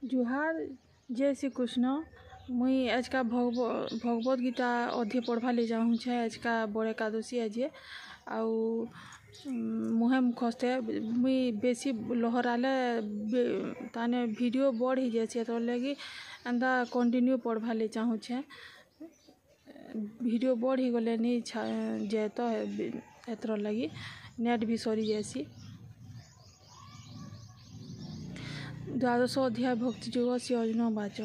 जुहार जय श्री कृष्ण। मुई आज का भगवत गीता अधे पढ़वा ले जाऊँ आज का बड़ एकादशी आज आउ मुहे खस्ते मुई बेसी लहराले ताने वीडियो बढ़ ही जाए तो लगी एंता कंटिन्यू पढ़वा ले चाहूँछे। वीडियो बढ़ ही गले नहीं जाए तो एतर लगी नेट भी सरी जासी। द्वादश अध्याय भक्ति जोग से अर्जुन बाच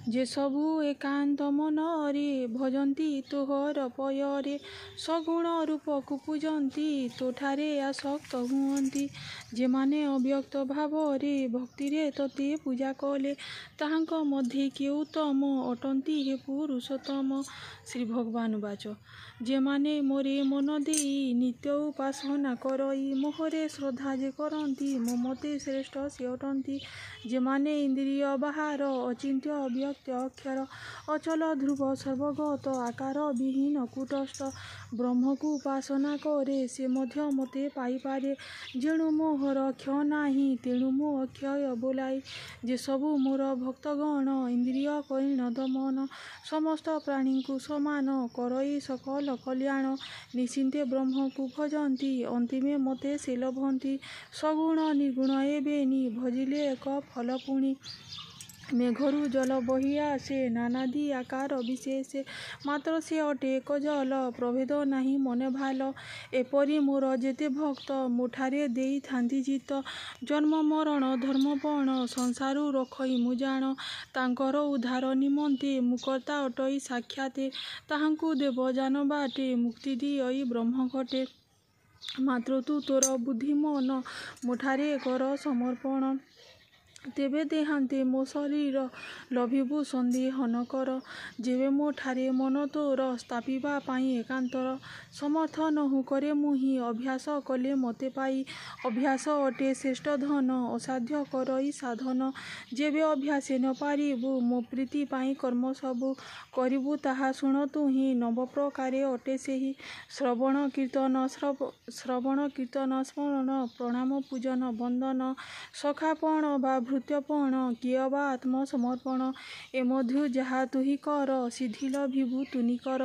जे सबु एकांत मनरे भजंती तोहर पयरे सगुण रूप को पूजंती तोठारे आसक्त हुअंती जे माने अव्यक्त भावरे भक्ति रे तते पूजा कले ताहांक मध्य के उत्तम अटंती हे पुरुषोत्तम। श्री भगवान बाच जे माने मोरे मन देई नित्य उपासना करई मोहरे श्रद्धा जे करंती मो मते श्रेष्ठ से अटंती जे माने इंद्रिय बाहार अचिंत्य अव्यक्त अक्षर अचल ध्रुव सर्वगत आकार विहीन कूटस्थ ब्रह्म को उपासना करे से मध्य मते पाई पारे जेणु मोहर क्षय नाही तेणु मो अक्षय बोलाई जे सबु मोर भक्तगण इंद्रिय करीण दमन समस्त प्राणी को समान करई सकल कल्याण निश्चिंते ब्रह्म को भजंती अंतिमे मते से लभंती सगुण निर्गुण एबेनी भजिले एक फल पुणी मेघरु जल बहि आसे नानादि आकार विशेष मात्र से अटे एक जल प्रभेद नाही मने भाल एपरि मोर जेते भक्त मुठारे देई थांती जित जन्म मरण धर्मपण संसारु रखई मु जान तांकर उद्धार निमंते मुकर्ता अटई साक्षाते ताहांकु देव जान बाटे मुक्ति दियई ब्रह्म घटे मात्र तू तोर बुद्धि मन मुठारे कर समर्पण तेबे देहांते मो शरीर लभिबु सन्देह न कर जेबे मो ठारे मन तोर स्थापिबा पाई एकांतर समर्थ नहु करे मुहि अभ्यास कले मते पाई अभ्यास अटे श्रेष्ठ धन असाध्य करई साधन जेबे अभ्यासे न पारिबु मो प्रीति पाई कर्म सबु करिबु ताहा शुण तुहि नव प्रकारे अटे सेहि श्रवण कीर्तन स्मरण प्रणाम पूजन वंदन सखापण बा भृत्यपण किय बा आत्मसमर्पण ए मधु जहा तुहि कर सिद्धि लभिबु तुनि कर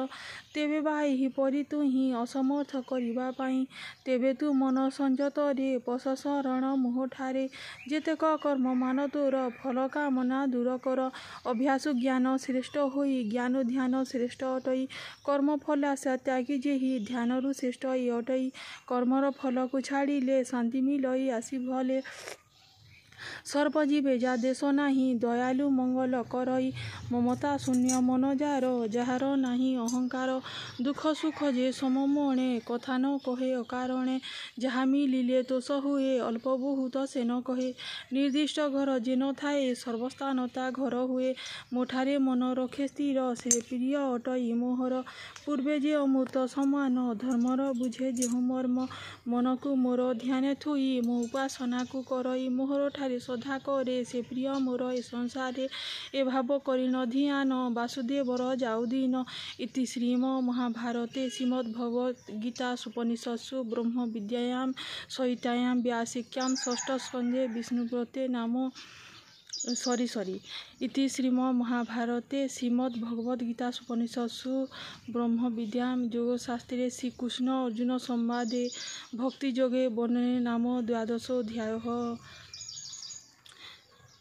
तेबे बा एहि परि तुहि असमर्थ करिबा पाई तेबे तू मन संयत रे पस शरण मोहठारे जेतेक कर्म मान तोर फल कामना दूर कर अभ्यास ज्ञान श्रेष्ठ होई ज्ञान ध्यान श्रेष्ठ अटई कर्म फल आशा त्यागी जेहि ध्यानरु श्रेष्ठ अटई कर्मर फल को छाड़िले शांति मिलई आसी भले सर्वजीवे जा देश नाही दयालु मंगल करई ममता शून्य मन जार नाही अहंकार दुख सुख जे सममणे कथा न कहे अकारणे जहा मिलिले तोष हुए अल्प बहुत से न कहे निर्दिष्ट घर जे न थाए सर्वस्थानता घर हुए मोठारे मन रखे स्थिर से प्रिय अटई मोहर पूर्वे जे अमृत समान धर्मर बुझे जेहु मर्म मन को मोर ध्यान थुई मो उपासना को करई मोहर ठारे श्रद्धा करे से प्रिय मोर ए संसारे ए भाव करी न ध्यान वासुदेवर जाउदीन इति श्रीम महाभारते श्रीमद् भगवत गीता उपनिषत्सु ब्रह्म विद्यायां संहितायां व्यासिक्यां षष्ठ स्कंदे विष्णुव्रते नाम इति श्रीम महाभारते श्रीमद् भगवत गीता उपनिषत्सु ब्रह्म विद्यां योगशास्त्रे श्रीकृष्ण अर्जुन संवादे भक्ति योगे वर्णने नाम द्वादशोऽध्यायः।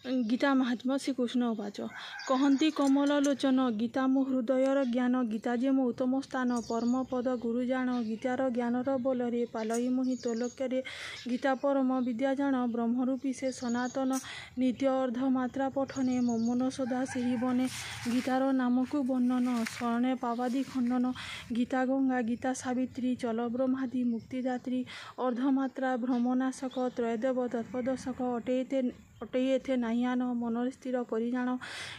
गीता महात्म्य श्रीकृष्ण उवाच कहन्ति कमल लोचन गीता मो हृदयर ज्ञान गीता जे मो उत्तम स्थान परम पद गुरु जान गीतार ज्ञानर बलरे पालई मोहि तोलक्ୟରେ गीता परम विद्या जान ब्रह्मरूपी से सनातन नित्य अर्धमात्रा पठने मो मन सदा सेहि बने गीतार नामको वर्णन शरणे पावादि खंडन गीता गंगा गीता सावित्री चल ब्रह्मादि मुक्तिदात्री अर्धमात्रा भ्रमनाशक त्रयदेव तत्पदशक अटैते नाहियान मन स्थिर करि जान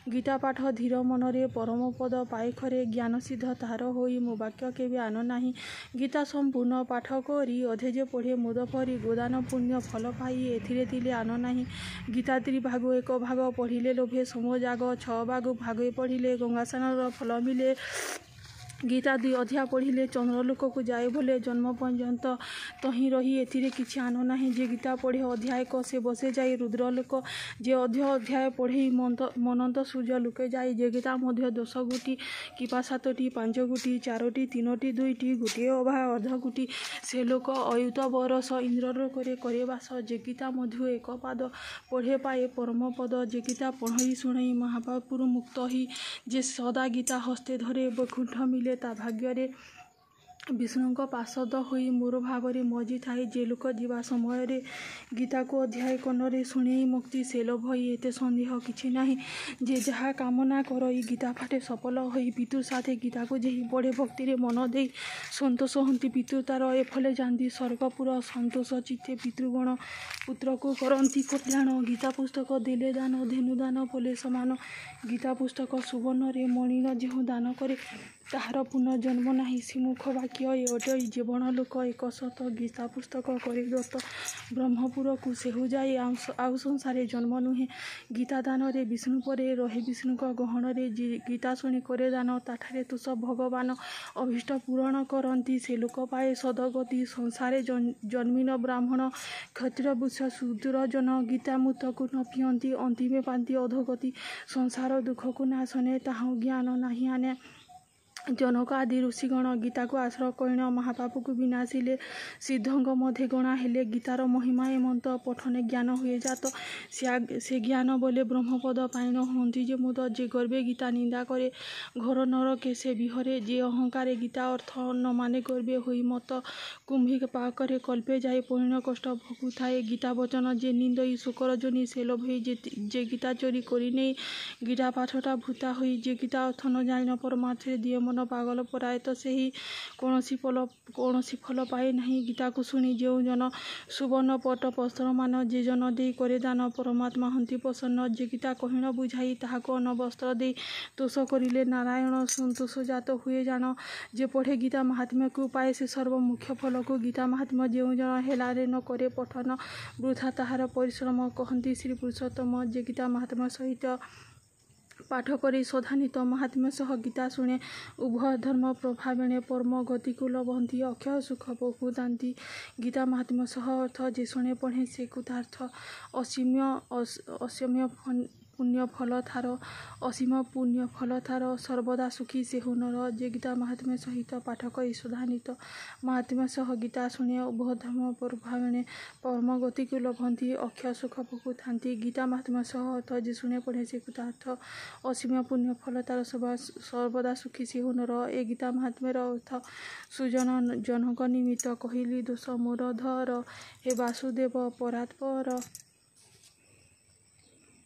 गीता पाठ धीर मनरे परम पद पाइखरे ज्ञान सिद्ध तार होई मो वाक्य केबे आन नाही गीता संपूर्ण पाठ करी अधे जे पढ़े मुद परी गोदान पुण्य फल पाई एथिरे तिले आन नाही गीता त्रिभाग एक भाग पढ़िले लोभे समजाग 6 भाग भागे पढ़िले गंगास्नानर फल मिले गीता 2 अध्याय पढ़िले चंद्रलोक को जाए बोले जन्म पर्यंत तहीं रही एथिरे किछि आन नाही जे गीता पढ़े अध्याय क से बसे जाए रुद्रलोक जे अध्याय पढ़े मनंत सूर्य लुके जाए जे गीता मध्य 10 गोटी किपा 7टी 5 गोटी 4टी 3टी 2टी गोटे अभा अर्ध गोटी से लोक अयुत बरस इंद्रलोक करे बास जे गीता मध्य एक पाद पढ़े पाए परम पद जे गीता पढ़ई शुणई महापापुर मुक्त ही जे सदा गीता हस्ते धरे वैकुंठ मिले ता भाग्य विष्णु पार्षद होई मोर भावरे मजी थाए जे लोक जीवा समय गीता को अध्याय कନରେ शुणे मुक्ति से लोभ एते सन्देह किछि नाही जे जहा कामना करई गीता फाटे सफल होई पितृ साथे गीता को जेहि पढ़े भक्ति रे मन दे संतोष हंती पितृ तार एफले जानती स्वर्गपुर संतोष चित्ते पितृगण पुत्र को करंती कल्याण गीता पुस्तक देले दान धेनु दान फले समान गीता पुस्तक सुवर्ण रे मणिन जेहु दान करे ताहार पुनर्जन्म नाही श्रीमुख वाक्य एटई जीवन लोक एक शत गीता पुस्तक करे दत्त ब्रह्मपुर को सेहु जाए आउ संसारे जन्म नुहे गीता दान रे विष्णु परे रहे विष्णु गहन रे गीता शुणी करे दान ताठारे तुष भगवान अभीष्ट पूरण करती से लोक पाए सदगति संसारे जन्मिन ब्राह्मण क्षत्रिय वृक्ष शूद्र जन गीता मुत को न पियंती अंतिमे पांति अधोगति संसार दुख को नाशने ताहा ज्ञान नाही आने जनक आदि ऋषिगण गीता को आश्रय कईन महापाप को विनाशिले सिद्धंग मध्य गणा हेले गीतार महिमा एमंत पठने ज्ञान हुए जात से ज्ञान बोले ब्रह्मपद पाइन हंती जे मुद जे गर्वे गीता निंदा करे घर नरके से विहरे जे अहंकार गीता अर्थ न माने गर्वे हुई मत कुंभी पाकरे कल्पे जाए परिण कष्ट भोगु थाए गीता वचन जे निंदई शुकर जनी से लोभ जे गीता चोरी करी नहीं गीता पाठटा भूता हुई जे गीता अर्थ न जान परमार्थ दिए मन पागल पराए तो से ही कौन फल पाए नहीं गीता को शुणी जो जन सुवर्ण पट वस्त्र मान जे जन दे करे दान परमात्मा हंती प्रसन्न जे गीता कहीन बुझाई ताहाको अन्न वस्त्र दे तोष करिले नारायण संतोष जात हुए जान जे पढ़े गीता महात्म्य को पाए से सर्व मुख्य फल को गीता महात्म्य जो जन हेलारे न करे पठन वृथा ताहार परिश्रम कहती श्री पुरुषोत्तम जे गीता महात्म्य सहित पाठ करी सधानित महात्म्य सह गीता शुणे उभय धर्म प्रभावेणे परम गति को लभंती अक्षय सुख बहुदांती गीता महात्म्य सह अर्थ जे शुणे पढ़े से कृतार्थ असीम्य पुण्य फल थार असीम पुण्य फल थार सर्वदा सुखी से हुनर जे गीता महात्म्य सहित पाठ करी सधानित महात्म्य सह गीता शुणे उभय धर्म प्रभावेणे परम गति को लभंती अक्षय सुख भोगुथांती गीता महात्म्य सह अर्थ जे शुणे पढ़े से कृतार्थ असीम पुण्य फल तार सर्वदा सुखी से हुनर ए गीता महात्म्यर अर्थ सुजन जनक निमित्त कहली दोष मोर धर हे वासुदेव परात्पर।